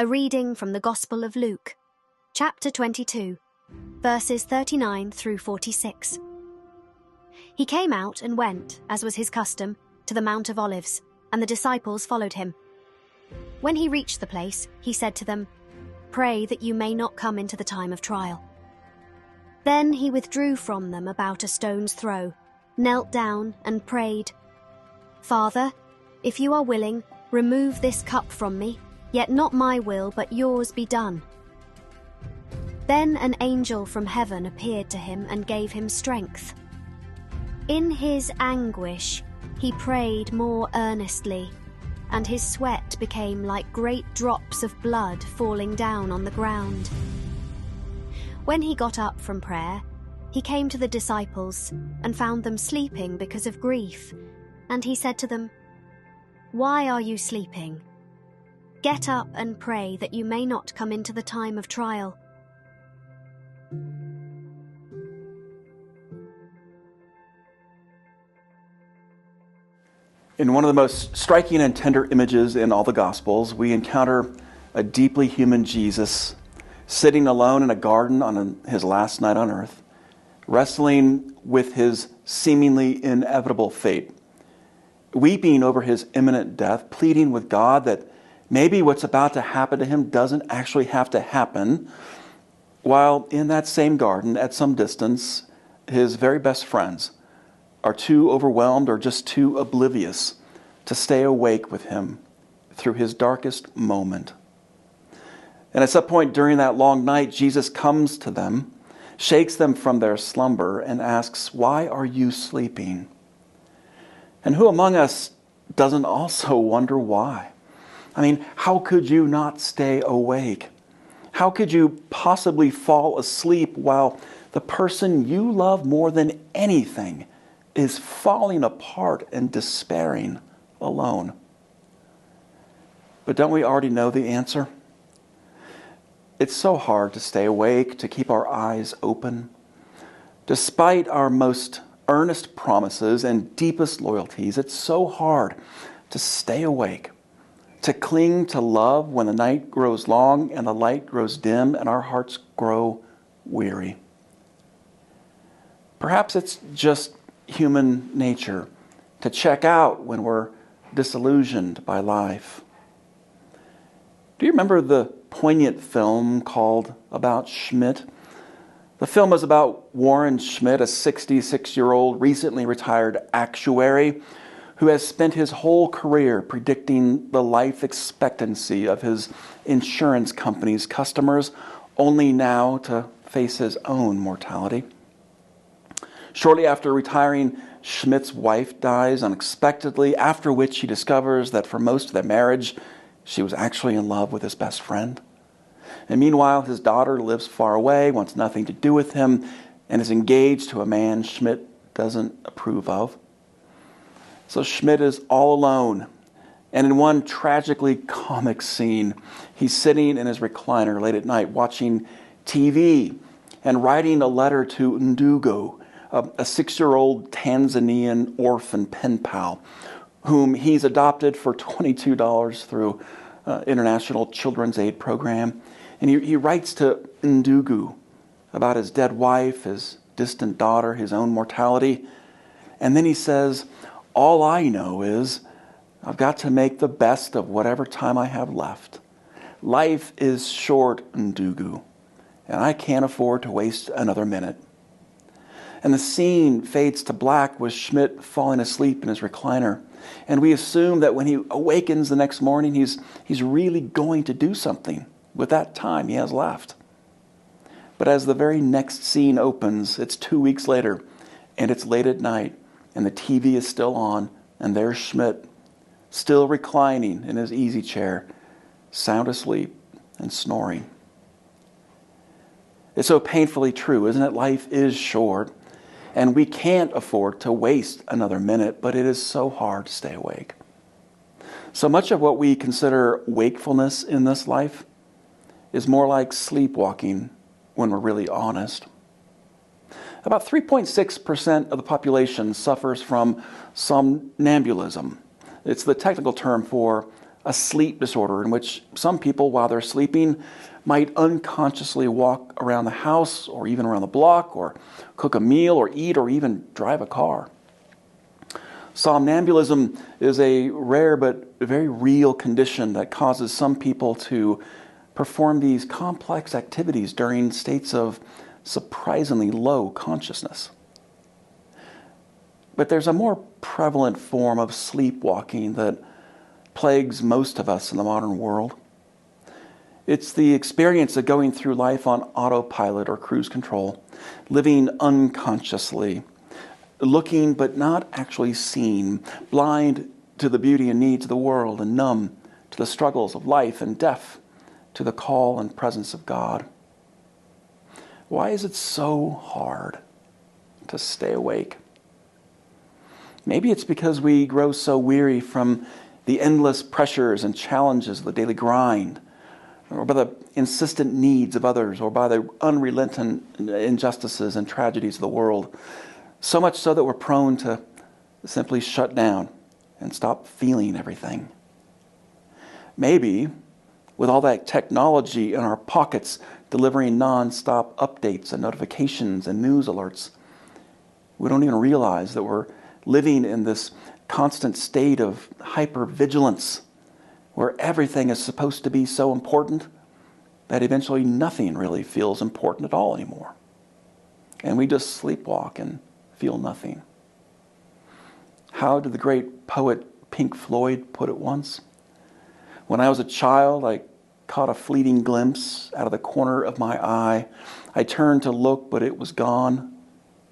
A reading from the Gospel of Luke, chapter 22, verses 39 through 46. He came out and went, as was his custom, to the Mount of Olives, and the disciples followed him. When he reached the place, he said to them, "Pray that you may not come into the time of trial." Then he withdrew from them about a stone's throw, knelt down and prayed, "Father, if you are willing, remove this cup from me, yet not my will but yours be done." Then an angel from heaven appeared to him and gave him strength. In his anguish, he prayed more earnestly, and his sweat became like great drops of blood falling down on the ground. When he got up from prayer, he came to the disciples and found them sleeping because of grief, and he said to them, "Why are you sleeping? Get up and pray that you may not come into the time of trial." In one of the most striking and tender images in all the Gospels, we encounter a deeply human Jesus sitting alone in a garden on his last night on earth, wrestling with his seemingly inevitable fate, weeping over his imminent death, pleading with God that maybe what's about to happen to him doesn't actually have to happen, while in that same garden, at some distance, his very best friends are too overwhelmed or just too oblivious to stay awake with him through his darkest moment. And at some point during that long night, Jesus comes to them, shakes them from their slumber, and asks, "Why are you sleeping?" And who among us doesn't also wonder why? I mean, how could you not stay awake? How could you possibly fall asleep while the person you love more than anything is falling apart and despairing alone? But don't we already know the answer? It's so hard to stay awake, to keep our eyes open. Despite our most earnest promises and deepest loyalties, it's so hard to stay awake, to cling to love when the night grows long and the light grows dim and our hearts grow weary. Perhaps it's just human nature to check out when we're disillusioned by life. Do you remember the poignant film called About Schmidt? The film was about Warren Schmidt, a 66-year-old recently retired actuary who has spent his whole career predicting the life expectancy of his insurance company's customers, only now to face his own mortality. Shortly after retiring, Schmidt's wife dies unexpectedly, after which he discovers that for most of their marriage, she was actually in love with his best friend. And meanwhile, his daughter lives far away, wants nothing to do with him, and is engaged to a man Schmidt doesn't approve of. So Schmidt is all alone. And in one tragically comic scene, he's sitting in his recliner late at night watching TV and writing a letter to Ndugu, a 6-year-old Tanzanian orphan pen pal, whom he's adopted for $22 through International Children's Aid Program. And he writes to Ndugu about his dead wife, his distant daughter, his own mortality. And then he says, "All I know is I've got to make the best of whatever time I have left. Life is short, Ndugu, and I can't afford to waste another minute." And the scene fades to black with Schmidt falling asleep in his recliner. And we assume that when he awakens the next morning, he's really going to do something with that time he has left. But as the very next scene opens, it's 2 weeks later, and it's late at night, and the TV is still on, and there's Schmidt, still reclining in his easy chair, sound asleep and snoring. It's so painfully true, isn't it? Life is short, and we can't afford to waste another minute, but it is so hard to stay awake. So much of what we consider wakefulness in this life is more like sleepwalking when we're really honest. About 3.6% of the population suffers from somnambulism. It's the technical term for a sleep disorder in which some people, while they're sleeping, might unconsciously walk around the house or even around the block or cook a meal or eat or even drive a car. Somnambulism is a rare but very real condition that causes some people to perform these complex activities during states of surprisingly low consciousness. But there's a more prevalent form of sleepwalking that plagues most of us in the modern world. It's the experience of going through life on autopilot or cruise control, living unconsciously, looking but not actually seeing, blind to the beauty and needs of the world, and numb to the struggles of life, and deaf to the call and presence of God. Why is it so hard to stay awake? Maybe it's because we grow so weary from the endless pressures and challenges of the daily grind, or by the insistent needs of others, or by the unrelenting injustices and tragedies of the world. So much so that we're prone to simply shut down and stop feeling everything. Maybe, with all that technology in our pockets delivering non-stop updates and notifications and news alerts, we don't even realize that we're living in this constant state of hypervigilance where everything is supposed to be so important that eventually nothing really feels important at all anymore. And we just sleepwalk and feel nothing. How did the great poet Pink Floyd put it once? When I was a child, I caught a fleeting glimpse out of the corner of my eye. I turned to look, but it was gone.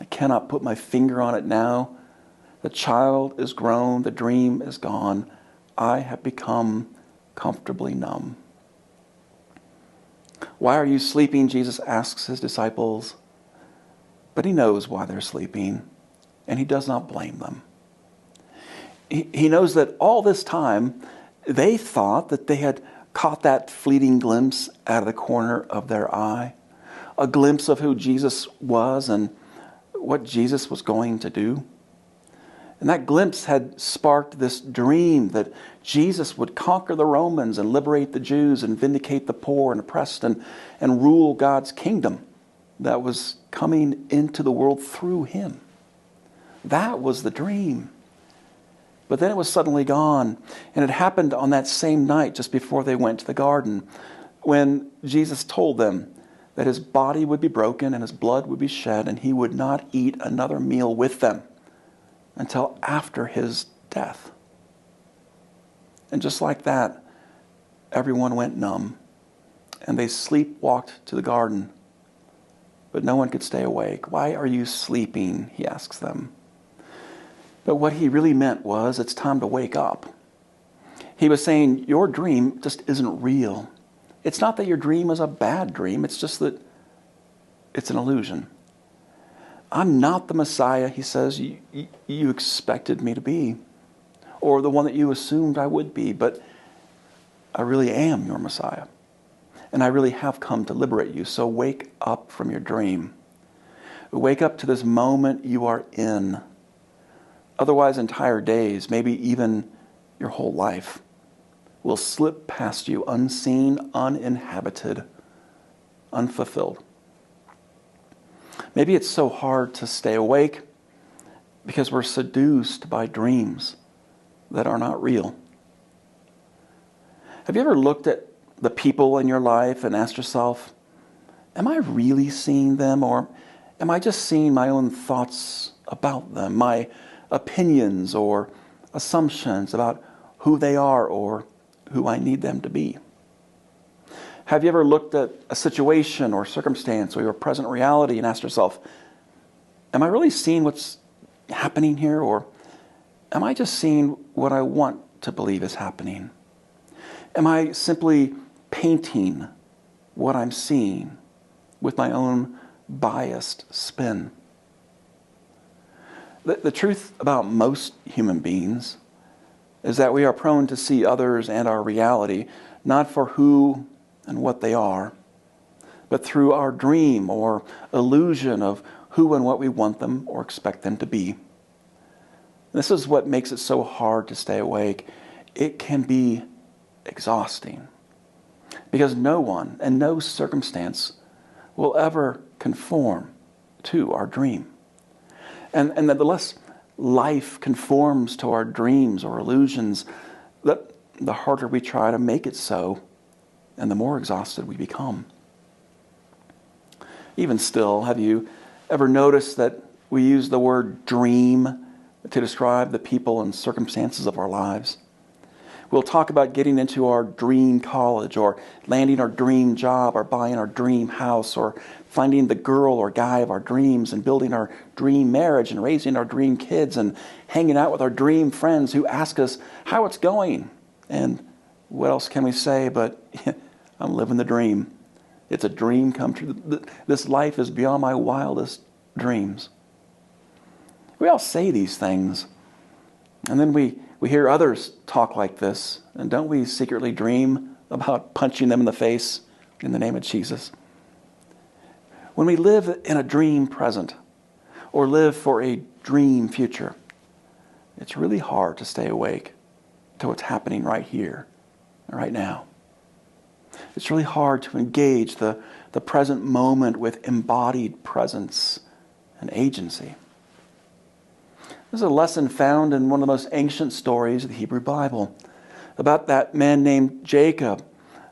I cannot put my finger on it now. The child is grown, the dream is gone. I have become comfortably numb. Why are you sleeping? Jesus asks his disciples. But he knows why they're sleeping, and he does not blame them. He knows that all this time, they thought that they had caught that fleeting glimpse out of the corner of their eye, a glimpse of who Jesus was and what Jesus was going to do. And that glimpse had sparked this dream that Jesus would conquer the Romans and liberate the Jews and vindicate the poor and oppressed and rule God's kingdom that was coming into the world through him. That was the dream. But then it was suddenly gone. And it happened on that same night just before they went to the garden when Jesus told them that his body would be broken and his blood would be shed and he would not eat another meal with them until after his death. And just like that, everyone went numb and they sleepwalked to the garden. But no one could stay awake. Why are you sleeping? He asks them. But what he really meant was, it's time to wake up. He was saying, your dream just isn't real. It's not that your dream is a bad dream. It's just that it's an illusion. I'm not the Messiah, he says, you expected me to be, or the one that you assumed I would be, but I really am your Messiah. And I really have come to liberate you. So wake up from your dream. Wake up to this moment you are in. Otherwise, entire days, maybe even your whole life, will slip past you unseen, uninhabited, unfulfilled. Maybe it's so hard to stay awake because we're seduced by dreams that are not real. Have you ever looked at the people in your life and asked yourself, am I really seeing them, or am I just seeing my own thoughts about them, my opinions or assumptions about who they are or who I need them to be? Have you ever looked at a situation or circumstance or your present reality and asked yourself, am I really seeing what's happening here, or am I just seeing what I want to believe is happening? Am I simply painting what I'm seeing with my own biased spin? The truth about most human beings is that we are prone to see others and our reality not for who and what they are, but through our dream or illusion of who and what we want them or expect them to be. This is what makes it so hard to stay awake. It can be exhausting. Because no one and no circumstance will ever conform to our dream. And that the less life conforms to our dreams or illusions, the harder we try to make it so, and the more exhausted we become. Even still, have you ever noticed that we use the word dream to describe the people and circumstances of our lives? We'll talk about getting into our dream college, or landing our dream job, or buying our dream house, or finding the girl or guy of our dreams, and building our dream marriage, and raising our dream kids, and hanging out with our dream friends who ask us how it's going. And what else can we say but, I'm living the dream. It's a dream come true. This life is beyond my wildest dreams. We all say these things, and then we hear others talk like this, and don't we secretly dream about punching them in the face in the name of Jesus? When we live in a dream present, or live for a dream future, it's really hard to stay awake to what's happening right here, right now. It's really hard to engage the present moment with embodied presence and agency. There's a lesson found in one of the most ancient stories of the Hebrew Bible about that man named Jacob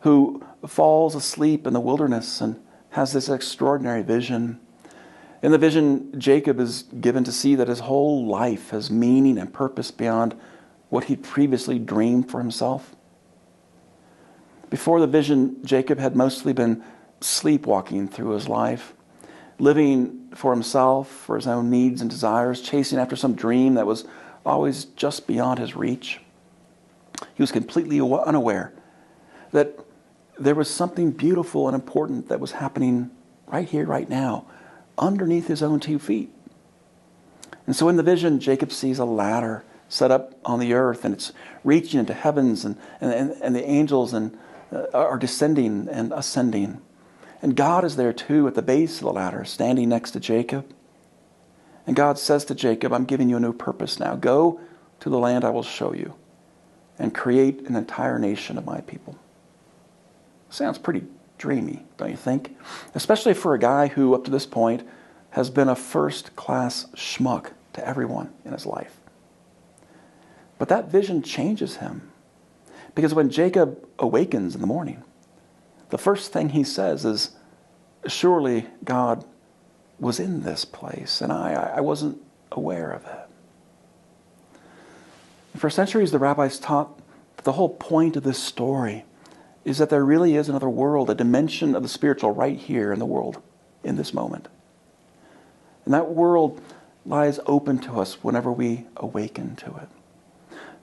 who falls asleep in the wilderness and has this extraordinary vision. In the vision, Jacob is given to see that his whole life has meaning and purpose beyond what he'd previously dreamed for himself. Before the vision, Jacob had mostly been sleepwalking through his life, living for himself, for his own needs and desires, chasing after some dream that was always just beyond his reach. He was completely unaware that there was something beautiful and important that was happening right here, right now, underneath his own 2 feet. And so in the vision, Jacob sees a ladder set up on the earth, and it's reaching into heavens, and the angels are descending and ascending. And God is there too at the base of the ladder, standing next to Jacob. And God says to Jacob, I'm giving you a new purpose now. Go to the land I will show you and create an entire nation of my people. Sounds pretty dreamy, don't you think? Especially for a guy who, up to this point, has been a first-class schmuck to everyone in his life. But that vision changes him. Because when Jacob awakens in the morning, the first thing he says is, surely God was in this place, and I wasn't aware of it. For centuries, the rabbis taught that the whole point of this story is that there really is another world, a dimension of the spiritual right here in the world, in this moment. And that world lies open to us whenever we awaken to it.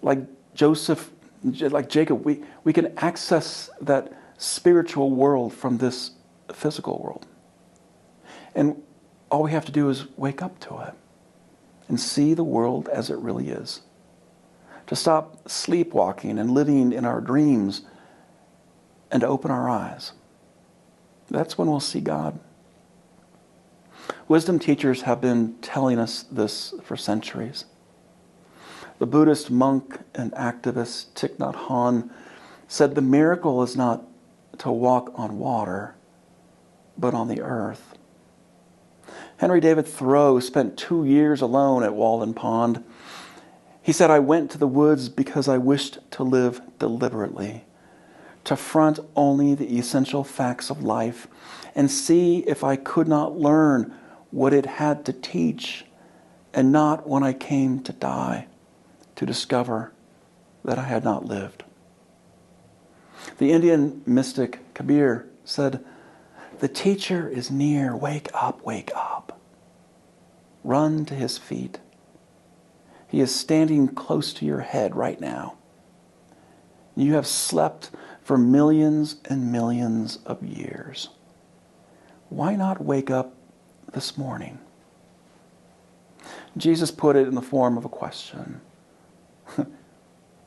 Like Jacob, we can access that spiritual world from this physical world. And all we have to do is wake up to it and see the world as it really is. To stop sleepwalking and living in our dreams and to open our eyes. That's when we'll see God. Wisdom teachers have been telling us this for centuries. The Buddhist monk and activist Thich Nhat Hanh said the miracle is not to walk on water, but on the earth. Henry David Thoreau spent 2 years alone at Walden Pond. He said, I went to the woods because I wished to live deliberately, to front only the essential facts of life and see if I could not learn what it had to teach, and not when I came to die, to discover that I had not lived. The Indian mystic Kabir said, the teacher is near, wake up, wake up. Run to his feet. He is standing close to your head right now. You have slept for millions and millions of years. Why not wake up this morning? Jesus put it in the form of a question.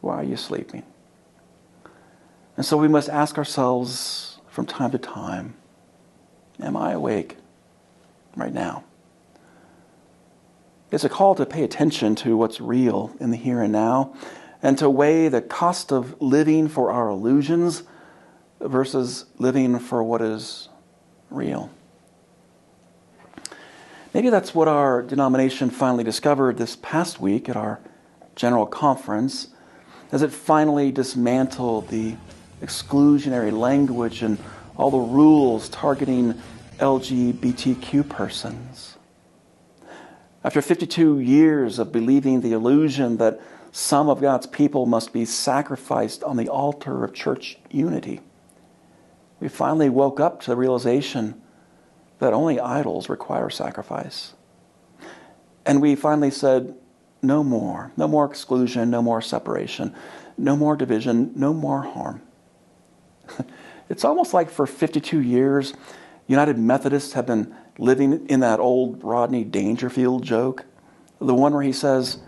Why are you sleeping? And so we must ask ourselves from time to time, am I awake right now? It's a call to pay attention to what's real in the here and now, and to weigh the cost of living for our illusions versus living for what is real. Maybe that's what our denomination finally discovered this past week at our general conference, as it finally dismantled the exclusionary language and all the rules targeting LGBTQ persons. After 52 years of believing the illusion that some of God's people must be sacrificed on the altar of church unity, we finally woke up to the realization that only idols require sacrifice. And we finally said, no more exclusion, no more separation, no more division, no more harm. It's almost like for 52 years, United Methodists have been living in that old Rodney Dangerfield joke, the one where he says,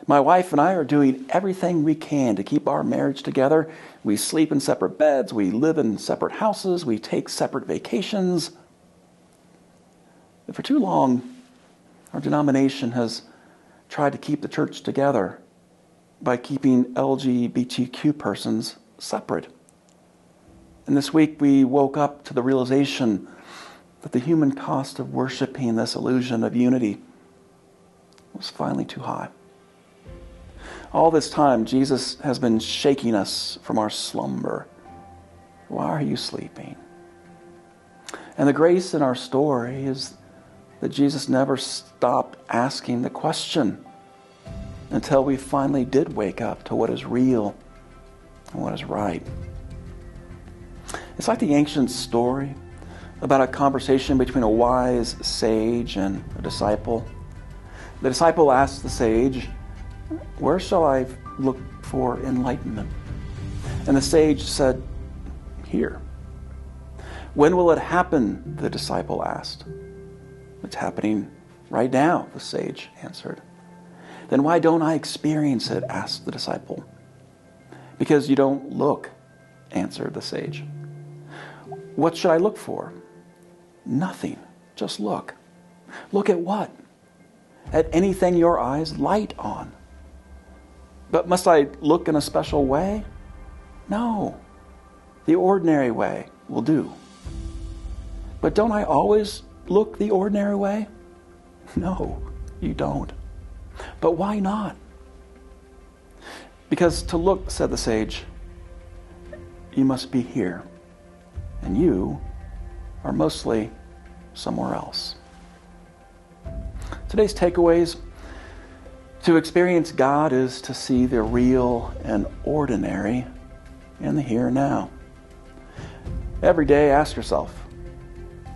my wife and I are doing everything we can to keep our marriage together. We sleep in separate beds, we live in separate houses, we take separate vacations. But for too long, our denomination has tried to keep the church together by keeping LGBTQ persons separate. And this week we woke up to the realization that the human cost of worshiping this illusion of unity was finally too high. All this time, Jesus has been shaking us from our slumber. Why are you sleeping? And the grace in our story is that Jesus never stopped asking the question until we finally did wake up to what is real and what is right. It's like the ancient story about a conversation between a wise sage and a disciple. The disciple asked the sage, where shall I look for enlightenment? And the sage said, here. When will it happen? The disciple asked. It's happening right now, the sage answered. Then why don't I experience it? Asked the disciple. Because you don't look, answered the sage. What should I look for? Nothing. Just look. Look at what? At anything your eyes light on. But must I look in a special way? No. The ordinary way will do. But don't I always look the ordinary way? No, you don't. But why not? Because to look, said the sage, you must be here. And you are mostly somewhere else. Today's takeaways: to experience God is to see the real and ordinary in the here and now. Every day ask yourself,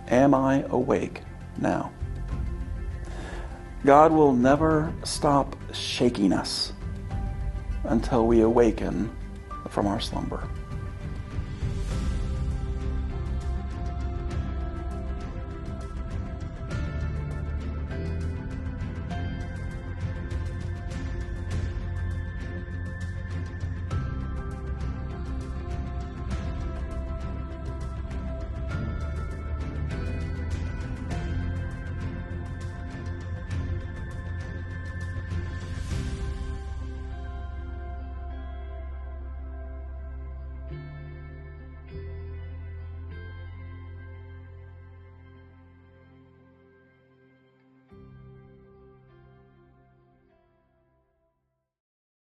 am I awake now? God will never stop shaking us until we awaken from our slumber.